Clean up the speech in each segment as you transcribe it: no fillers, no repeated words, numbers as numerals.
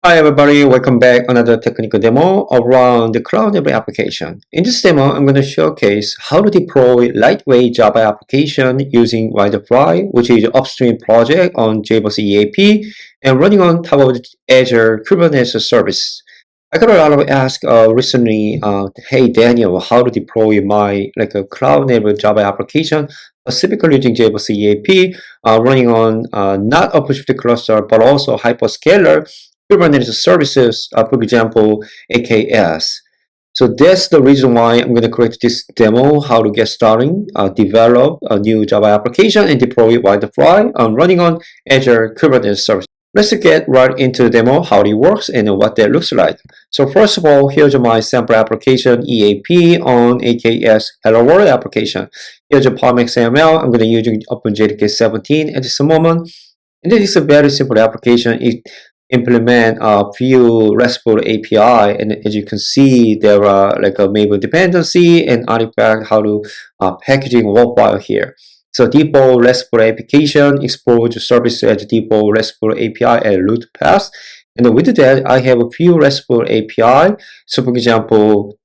Hi everybody, welcome back. Another technical demo around the Cloud application. In this demo, I'm going to showcase how to deploy lightweight Java application using Wildfly, which is an upstream project on JBoss EAP and running on top of the Azure Kubernetes service. I got a lot of ask recently, hey Daniel, how to deploy my a cloud-native Java application, specifically using JBoss EAP, running on not OpenShift cluster but also hyperscaler Kubernetes services, for example, AKS. So that's the reason why I'm going to create this demo, how to get started, develop a new Java application and deploy it Wildfly running on Azure Kubernetes service. Let's get right into the demo, how it works and what that looks like. So first of all, here's my sample application EAP on AKS Hello World application. Here's a POM XML. I'm going to use OpenJDK 17 at this moment. And this is a very simple application. It implement a few RESTful API, and as you can see, there are like a Maven dependency and artifact how to packaging workflow here. So default RESTful application expose service as default RESTful API and root path. And with that, I have a few RESTful API. So for example,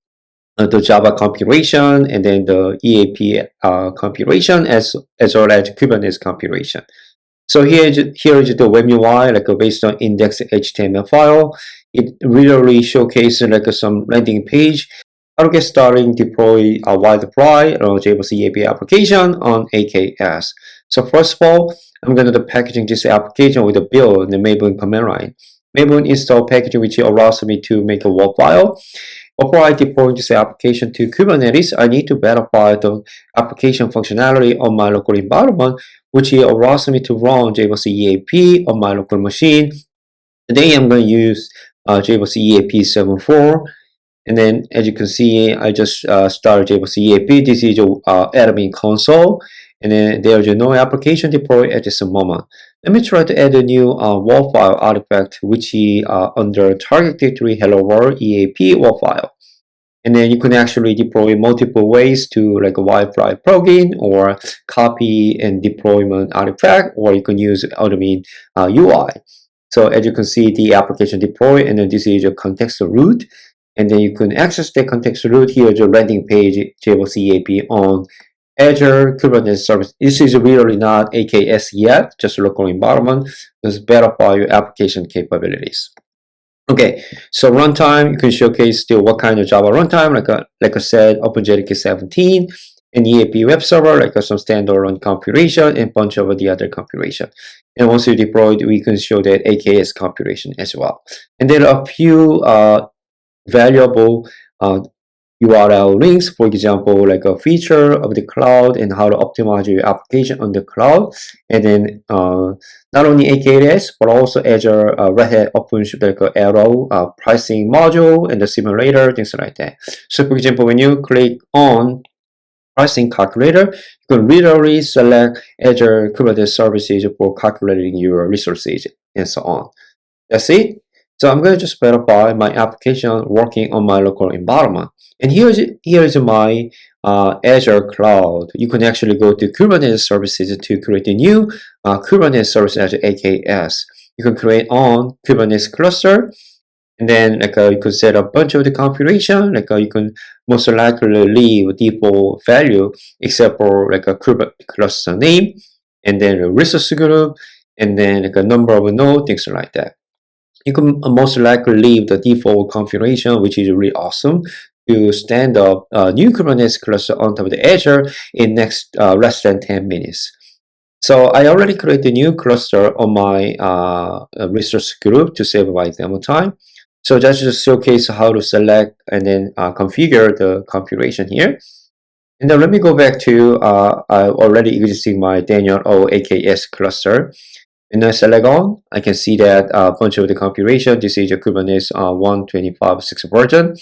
the Java compilation and then the EAP compilation as well as Kubernetes compilation. So here is the web UI, based on index HTML file. It really showcases some landing page. How to get started, deploy a Wildfly or JBoss EAP application on AKS. So first of all, I'm going to packaging this application with a build in the Maven command line. Maven install package which allows me to make a work file. Before I deploy this application to Kubernetes, I need to verify the application functionality on my local environment, which allows me to run JBoss EAP on my local machine. Today I'm going to use JBoss EAP 7.4. And then as you can see, I just started JBoss EAP. This is your admin console. And then there's no application deployed at this moment. Let me try to add a new WAV file artifact, which is under target directory hello world EAP WAV file. And then you can actually deploy multiple ways to like a Wildfly plugin or copy and deployment artifact, or you can use admin UI. So as you can see, the application deploy, and then this is your context root. And then you can access the context root. Here is your landing page, JBoss EAP on Azure Kubernetes service. This is really not AKS yet, just local environment. Just verify your application capabilities. Okay, so runtime, you can showcase still what kind of Java runtime, like I said, OpenJDK 17, and EAP web server, some standard run configuration, and bunch of the other configuration. And once you deployed, we can show that AKS configuration as well. And there are a few valuable URL links, for example, like a feature of the cloud and how to optimize your application on the cloud. And then not only AKS, but also Azure Red Hat OpenShift like Arrow pricing module and the simulator, things like that. So for example, when you click on pricing calculator, you can literally select Azure Kubernetes services for calculating your resources and so on. That's it. So I'm going to just verify my application working on my local environment. And here is my Azure Cloud. You can actually go to Kubernetes services to create a new Kubernetes service as AKS. You can create on Kubernetes cluster, and then you could set a bunch of the configuration. You can most likely leave default value except for a Kubernetes cluster name, and then a resource group, and then a number of nodes, things like that. You can most likely leave the default configuration, which is really awesome, to stand up a new Kubernetes cluster on top of the Azure in next less than 10 minutes. So I already created a new cluster on my resource group to save my demo time. So that's just showcase how to select and then configure the configuration here. And then let me go back to I already existing my Daniel O AKS cluster. And I select on, I can see that a bunch of the configuration. This is a Kubernetes 1.25.6 version.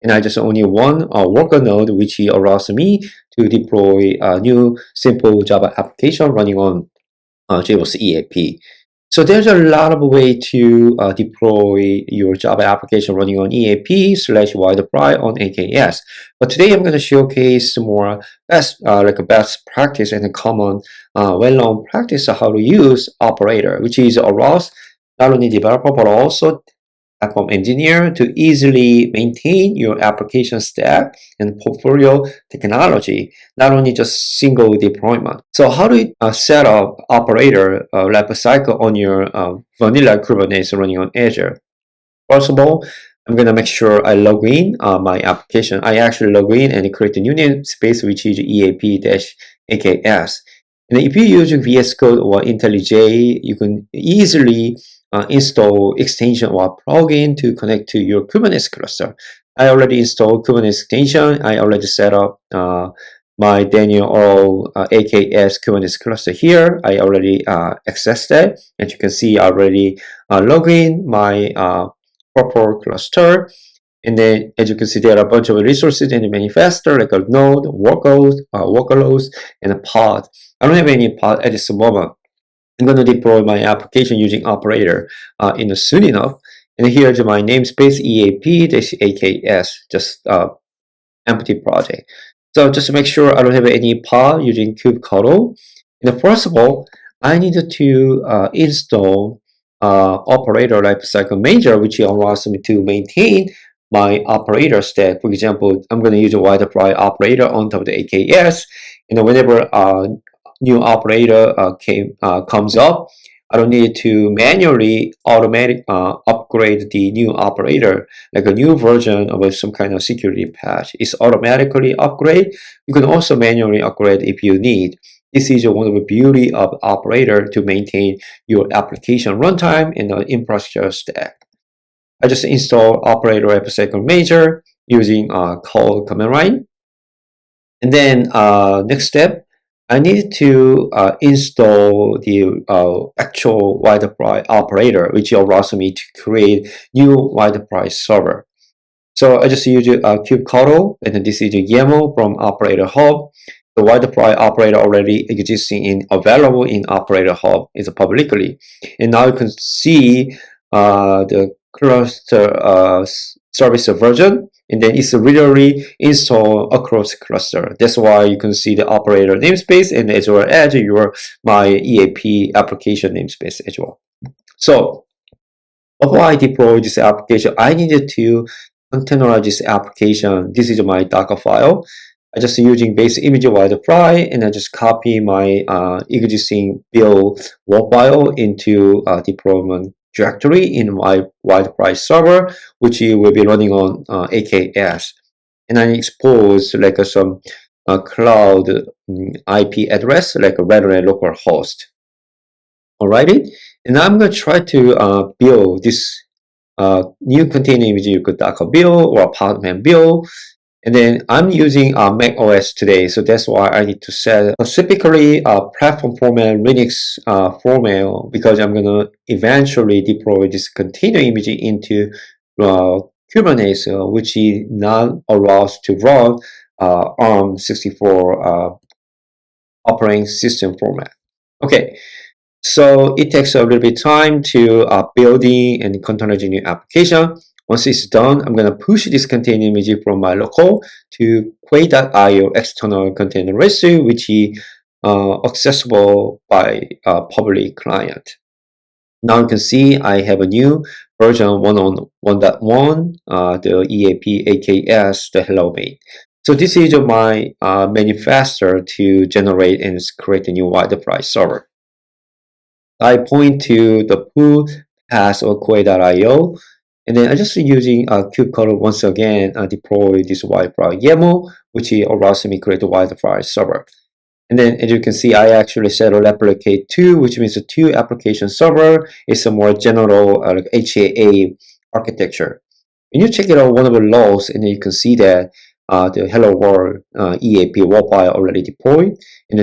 And I just only one worker node, which allows me to deploy a new simple Java application running on JBoss EAP. So there's a lot of way to deploy your Java application running on EAP/Wildfly on AKS. But today I'm going to showcase more best practice and a common well-known practice of how to use operator, which is allows not only developer but also platform engineer to easily maintain your application stack and portfolio technology, not only just single deployment. So how do you set up operator lifecycle on your vanilla Kubernetes running on Azure? First of all, I'm going to make sure I log in my application. I actually log in and create a new namespace, which is EAP-AKS. And if you're using VS Code or IntelliJ, you can easily install extension or plugin to connect to your Kubernetes cluster. I already installed Kubernetes extension. I already set up my Daniel or AKS Kubernetes cluster here. I already accessed that. As you can see, I already log in my proper cluster. And then, as you can see, there are a bunch of resources in the manifesto, like a node, workloads, and a pod. I don't have any pod at this moment. I'm going to deploy my application using operator in soon enough. And here's my namespace EAP-AKS, just empty project. So just to make sure I don't have any pod using kubectl. And first of all, I needed to install operator lifecycle manager, which allows me to maintain my operator stack. For example, I'm going to use a Wildfly operator on top of the AKS. Whenever new operator comes up, I don't need to manually upgrade the new operator, like a new version of some kind of security patch. It's automatically upgrade. You can also manually upgrade if you need. This is one of the beauty of operator to maintain your application runtime in the infrastructure stack. I just install operator lifecycle manager using call command line. And then next step, I need to install the actual Wildfly operator, which allows me to create new Wildfly server. So I just use kubectl, and then this is a YAML from Operator Hub. The Wildfly operator already existing in available in Operator Hub is publicly, and now you can see the cluster service version, and then it's literally installed across cluster. That's why you can see the operator namespace and as well as my EAP application namespace as well. So before I deploy this application, I needed to containerize this application. This is my Docker file. I just using basic image Wildfly, and I just copy my existing build WAR file into deployment directory in my Wildfly server, which will be running on AKS. And I expose like some cloud IP address, like a rather local host. Alrighty, and I'm going to try to build this new container image you could Docker build or apartment build. And then I'm using Mac OS today, so that's why I need to set specifically platform format, Linux format, because I'm going to eventually deploy this container image into Kubernetes, which is not allows to run ARM64 operating system format. Okay, so it takes a little bit of time to building and containerizing new application. Once it's done, I'm going to push this container image from my local to quay.io external container registry, which is accessible by public client. Now you can see I have a new version 1.1, the EAP AKS, the hello main. So this is my manifesto to generate and create a new Wildfly server. I point to the pool path of quay.io, and then I'm just using kubectl once again deploy this Wildfly YAML, which allows me to create a Wildfly server. And then as you can see, I actually set a replicate 2, which means a 2 application server. It's a more general like HAA architecture. When you check it out, one of the logs, and then you can see that the Hello World EAP Wildfly already deployed, and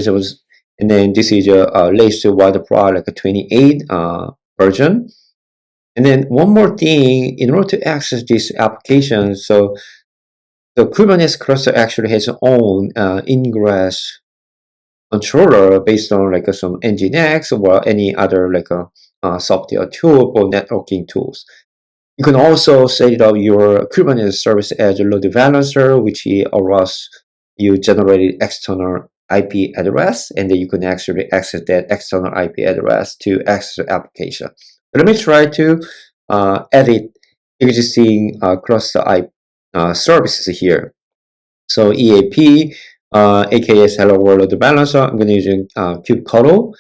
then this is a latest Wildfly like a 28 version. And then one more thing, in order to access this application, so the Kubernetes cluster actually has its own ingress controller based on like some Nginx or any other like a software tool or networking tools. You can also set up your Kubernetes service as a load balancer, which allows you generate external IP address, and then you can actually access that external IP address to access the application. Let me try to edit existing cluster services here. So EAP, AKS Hello World Load Balancer, I'm going to use kubectl,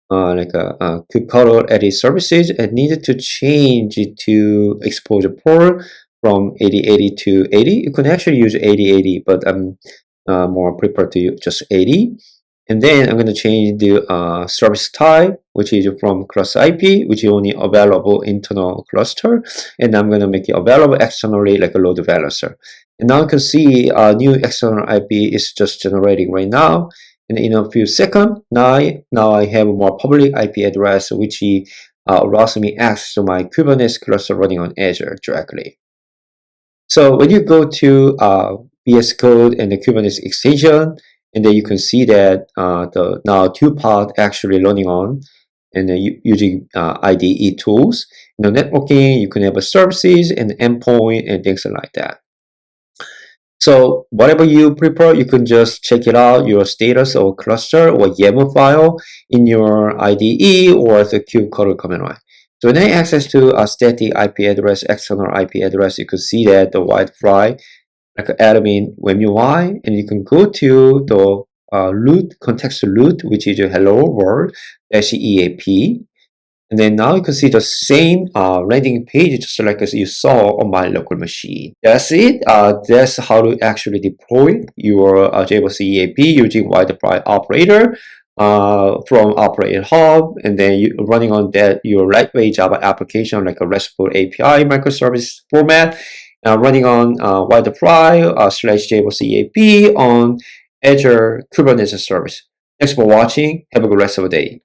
like a kubectl edit services, and needed to change it to exposure port from 8080 to 80. You can actually use 8080, but I'm more prefer to use just 80. And then I'm going to change the service type, which is from cluster IP, which is only available internal cluster. And I'm going to make it available externally like a load balancer. And now you can see a new external IP is just generating right now. And in a few seconds, now I have a more public IP address, which allows me access to my Kubernetes cluster running on Azure directly. So when you go to VS Code and the Kubernetes extension, and then you can see that the now two pod actually running on and using IDE tools. Networking, you can have a services and endpoint and things like that. So whatever you prefer, you can just check it out, your status or cluster or YAML file in your IDE or the kubectl command line. So when I access to a static IP address, external IP address, you can see that the Wildfly like admin UI, and you can go to the root context root, which is your hello world -eap. And then now you can see the same landing page just like as you saw on my local machine. That's it. That's how to actually deploy your JBoss EAP using Wildfly operator from Operator Hub, and then you running on that your lightweight Java application like a RESTful API microservice format, running on Wildfly / JBoss EAP on Azure Kubernetes service. Thanks for watching. Have a good rest of the day.